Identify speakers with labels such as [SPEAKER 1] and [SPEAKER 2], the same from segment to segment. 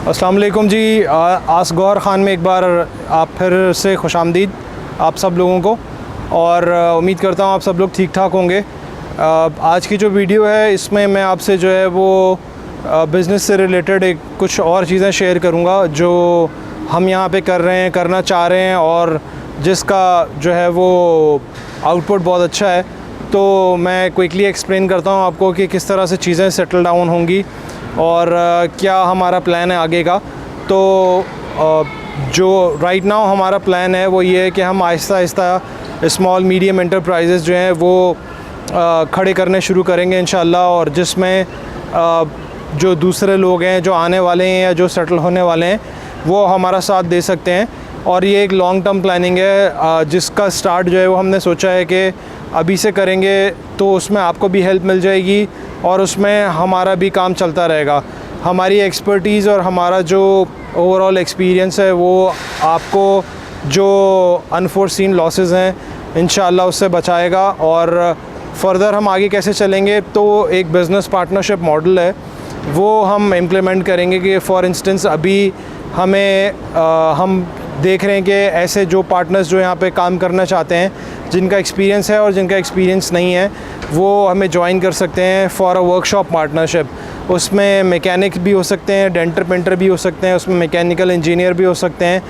[SPEAKER 1] अस्सलाम वालेकुम जी। आस्क गौहर ख़ान में एक बार आप फिर से खुशामदीद आप सब लोगों को, और उम्मीद करता हूँ आप सब लोग ठीक ठाक होंगे। आज की जो वीडियो है इसमें मैं आपसे जो है वो बिज़नेस से रिलेटेड कुछ और चीज़ें शेयर करूँगा जो हम यहाँ पे कर रहे हैं, करना चाह रहे हैं, और जिसका जो है वो आउटपुट बहुत अच्छा है। तो मैं क्विकली एक्सप्लेन करता हूँ आपको कि किस तरह से चीज़ें सेटल डाउन होंगी और क्या हमारा प्लान है आगे का। तो जो राइट नाउ हमारा प्लान है वो ये है कि हम Aahista Aahista small medium enterprises जो हैं वो खड़े करने शुरू करेंगे इंशाल्लाह, और जिसमें जो दूसरे लोग हैं जो आने वाले हैं या जो सेटल होने वाले हैं वो हमारा साथ दे सकते हैं। और ये एक लॉन्ग टर्म प्लानिंग है जिसका स्टार्ट जो है वो हमने सोचा है कि अभी से करेंगे तो उसमें आपको भी हेल्प मिल जाएगी और उसमें हमारा भी काम चलता रहेगा। हमारी एक्सपर्टीज़ और हमारा जो ओवरऑल एक्सपीरियंस है वो आपको जो अनफोर्सीन लॉसेस हैं इंशाल्लाह उससे बचाएगा। और फर्दर हम आगे कैसे चलेंगे, तो एक बिज़नेस पार्टनरशिप मॉडल है वो हम इम्प्लीमेंट करेंगे कि फ़ॉर इंस्टेंस अभी हम देख रहे हैं कि ऐसे जो पार्टनर्स जो यहाँ पे काम करना चाहते हैं जिनका एक्सपीरियंस है और जिनका एक्सपीरियंस नहीं है वो हमें ज्वाइन कर सकते हैं फॉर अ वर्कशॉप पार्टनरशिप। उसमें मैकेनिक भी हो सकते हैं, डेंटर पेंटर भी हो सकते हैं, उसमें मैकेनिकल इंजीनियर भी हो सकते हैं।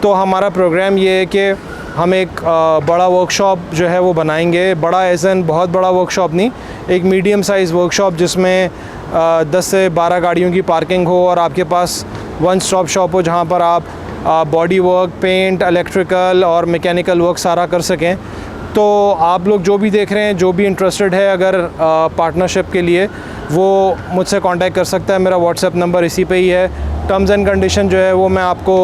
[SPEAKER 1] तो हमारा प्रोग्राम ये है कि हम एक बड़ा वर्कशॉप जो है वो बनाएंगे। बड़ा एज एन बहुत बड़ा वर्कशॉप नहीं, एक मीडियम साइज़ वर्कशॉप जिसमें 10 से 12 गाड़ियों की पार्किंग हो और आपके पास वन स्टॉप शॉप हो जहाँ पर आप बॉडी वर्क, पेंट, इलेक्ट्रिकल और मैकेनिकल वर्क सारा कर सकें। तो आप लोग जो भी देख रहे हैं, जो भी इंटरेस्टेड है अगर पार्टनरशिप के लिए, वो मुझसे कांटेक्ट कर सकता है। मेरा व्हाट्सएप नंबर इसी पे ही है। टर्म्स एंड कंडीशन जो है वो मैं आपको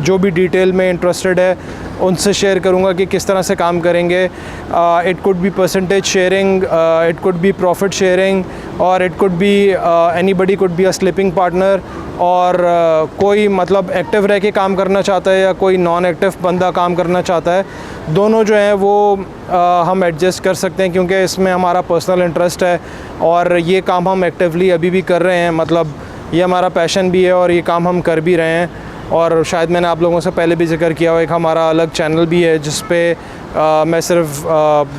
[SPEAKER 1] जो भी डिटेल में इंटरेस्टेड है उनसे शेयर करूंगा कि किस तरह से काम करेंगे। It could be percentage sharing, it could be profit sharing, और it could be anybody could be a sleeping partner. और कोई मतलब एक्टिव रह के काम करना चाहता है या कोई नॉन एक्टिव बंदा काम करना चाहता है, दोनों जो हैं वो हम एडजस्ट कर सकते हैं, क्योंकि इसमें हमारा पर्सनल इंटरेस्ट है और ये काम हम एक्टिवली अभी भी कर रहे हैं। मतलब ये हमारा पैशन भी है और ये काम हम कर भी रहे हैं। और शायद मैंने आप लोगों से पहले भी जिक्र किया हो, एक हमारा अलग चैनल भी है जिस पे मैं सिर्फ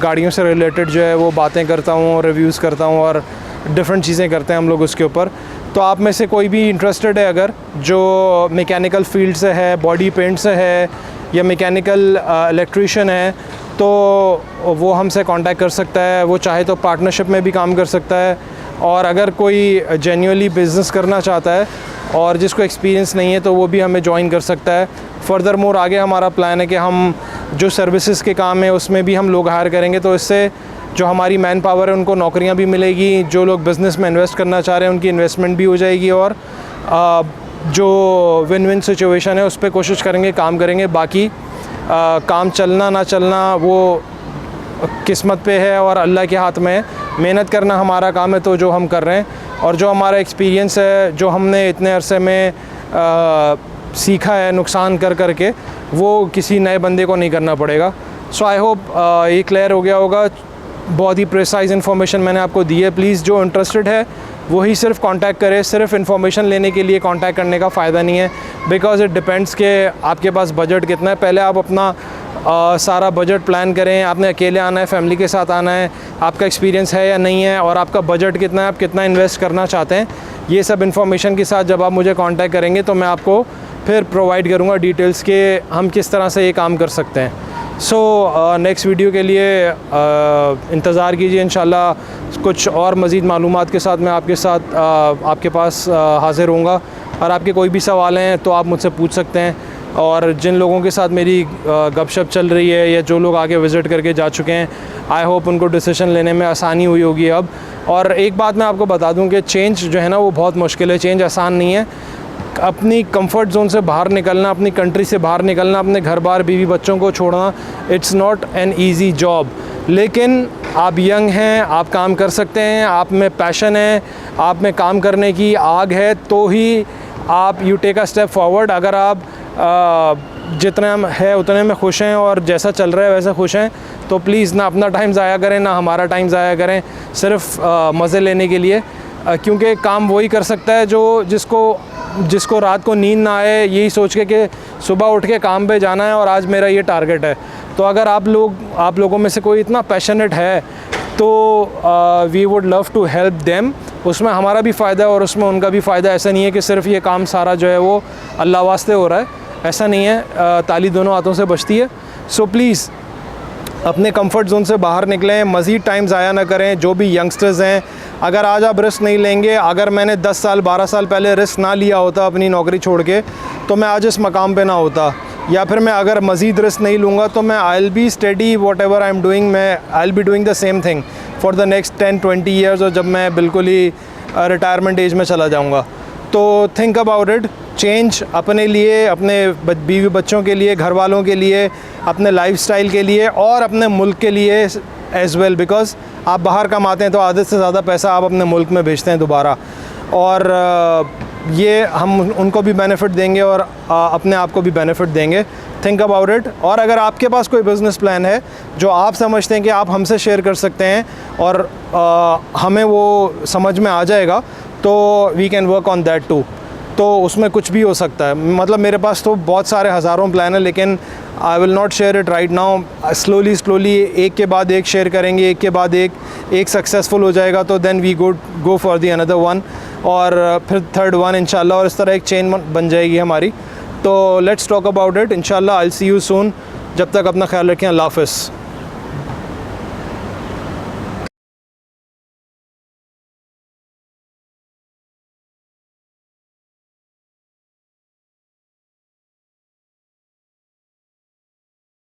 [SPEAKER 1] गाड़ियों से रिलेटेड जो है वो बातें करता हूँ, रिव्यूज़ करता हूँ और डिफरेंट चीज़ें करते हैं हम लोग उसके ऊपर। तो आप में से कोई भी इंटरेस्टेड है अगर जो मैकेनिकल फील्ड से है, बॉडी पेंट से है या मैकेनिकल इलेक्ट्रीशियन है, तो वो हमसे कांटेक्ट कर सकता है। वो चाहे तो पार्टनरशिप में भी काम कर सकता है, और अगर कोई जेन्युइनली बिज़नेस करना चाहता है और जिसको एक्सपीरियंस नहीं है तो वो भी हमें ज्वाइन कर सकता है। फर्दर मोर आगे हमारा प्लान है कि हम जो सर्विसेज के काम है उसमें भी हम लोग हायर करेंगे, तो इससे जो हमारी मैन पावर है उनको नौकरियां भी मिलेगी। जो लोग बिज़नेस में इन्वेस्ट करना चाह रहे हैं उनकी इन्वेस्टमेंट भी हो जाएगी, और जो विन विन सिचुएशन है उस पर कोशिश करेंगे, काम करेंगे। बाकी काम चलना ना चलना वो किस्मत पे है और अल्लाह के हाथ में है। मेहनत करना हमारा काम है, तो जो हम कर रहे हैं और जो हमारा एक्सपीरियंस है, जो हमने इतने अरसे में सीखा है नुकसान कर कर के, वो किसी नए बंदे को नहीं करना पड़ेगा। सो आई होप ये क्लियर हो गया होगा। बहुत ही प्रिसाइज़ इन्फॉर्मेशन मैंने आपको दी है। प्लीज़ जो इंटरेस्टेड है वही सिर्फ कांटेक्ट करे। सिर्फ इन्फॉर्मेशन लेने के लिए कांटेक्ट करने का फ़ायदा नहीं है, बिकॉज़ इट डिपेंड्स कि आपके पास बजट कितना है। पहले आप अपना सारा बजट प्लान करें। आपने अकेले आना है, फैमिली के साथ आना है, आपका एक्सपीरियंस है या नहीं है, और आपका बजट कितना है, आप कितना इन्वेस्ट करना चाहते हैं। ये सब इन्फॉर्मेशन के साथ जब आप मुझे कांटेक्ट करेंगे तो मैं आपको फिर प्रोवाइड करूँगा डिटेल्स के हम किस तरह से ये काम कर सकते हैं। सो नेक्स्ट वीडियो के लिए इंतज़ार कीजिए। इंशाल्लाह कुछ और मज़ीद मालूमात के साथ मैं आपके साथ आपके पास हाज़िर होऊंगा, और आपके कोई भी सवाल हैं तो आप मुझसे पूछ सकते हैं। और जिन लोगों के साथ मेरी गपशप चल रही है या जो लोग आगे विज़िट करके जा चुके हैं, आई होप उनको डिसीजन लेने में आसानी हुई होगी अब। और एक बात मैं आपको बता दूं कि चेंज जो है ना वो बहुत मुश्किल है, चेंज आसान नहीं है। अपनी कंफर्ट जोन से बाहर निकलना, अपनी कंट्री से बाहर निकलना, अपने घर बार बीवी बच्चों को छोड़ना, it's not an easy job. लेकिन आप यंग हैं, आप काम कर सकते हैं, आप में पैशन है, आप में काम करने की आग है, तो ही आप you take a step forward. अगर आप जितना है उतने में खुश हैं और जैसा चल रहा है वैसे खुश हैं, तो प्लीज़ ना अपना टाइम ज़ाया करें ना हमारा टाइम ज़ाया करें सिर्फ मज़े लेने के लिए। क्योंकि काम वही कर सकता है जिसको रात को नींद ना आए यही सोच के कि सुबह उठ के काम पे जाना है और आज मेरा ये टारगेट है। तो अगर आप लोगों में से कोई इतना पैशनेट है तो we would love to help them. उसमें हमारा भी फ़ायदा है और उसमें उनका भी फ़ायदा। ऐसा नहीं है कि सिर्फ ये काम सारा जो है वो अल्लाह वास्ते हो रहा है, ऐसा नहीं है। ताली दोनों हाथों से बचती है। सो प्लीज़ अपने कंफर्ट जोन से बाहर निकलें, मज़ीद टाइम ज़ाया ना करें। जो भी यंगस्टर्स हैं, अगर आज आप रिस्क नहीं लेंगे, अगर मैंने 10 साल 12 साल पहले रिस्क ना लिया होता अपनी नौकरी छोड़ के, तो मैं आज इस मकाम पे ना होता। या फिर मैं अगर मज़ीद रिस्क नहीं लूँगा तो मैं I will be study whatever I am doing, मैं I will be doing the same thing for the next 10-20 years. और जब मैं बिल्कुल ही रिटायरमेंट एज में चला जाऊँगा। तो थिंक अबाउट इट, चेंज अपने लिए, अपने बीवी बच्चों के लिए, घर वालों के लिए, अपने लाइफस्टाइल के लिए और अपने मुल्क के लिए एज़ वेल। बिकॉज़ आप बाहर कमाते हैं तो आधे से ज़्यादा पैसा आप अपने मुल्क में भेजते हैं दोबारा, और ये हम उनको भी बेनिफिट देंगे और अपने आप को भी बेनिफिट देंगे। Think about it. और अगर आपके पास कोई बिज़नेस प्लान है जो आप समझते हैं कि आप हमसे शेयर कर सकते हैं और हमें वो समझ में आ जाएगा, तो we can work on that too. तो उसमें कुछ भी हो सकता है। मतलब मेरे पास तो बहुत सारे हज़ारों प्लान है, लेकिन I will not share it right now. Slowly एक के बाद एक शेयर करेंगे, एक के बाद एक सक्सेसफुल हो जाएगा तो then we go for the another one, और फिर थर्ड वन इंशाल्लाह, और इस तरह एक चेन बन जाएगी हमारी। तो लेट्स टॉक अबाउट इट इंशाल्लाह। I will see you soon. जब तक अपना ख्याल रखें। अल्लाह हाफ़िज़।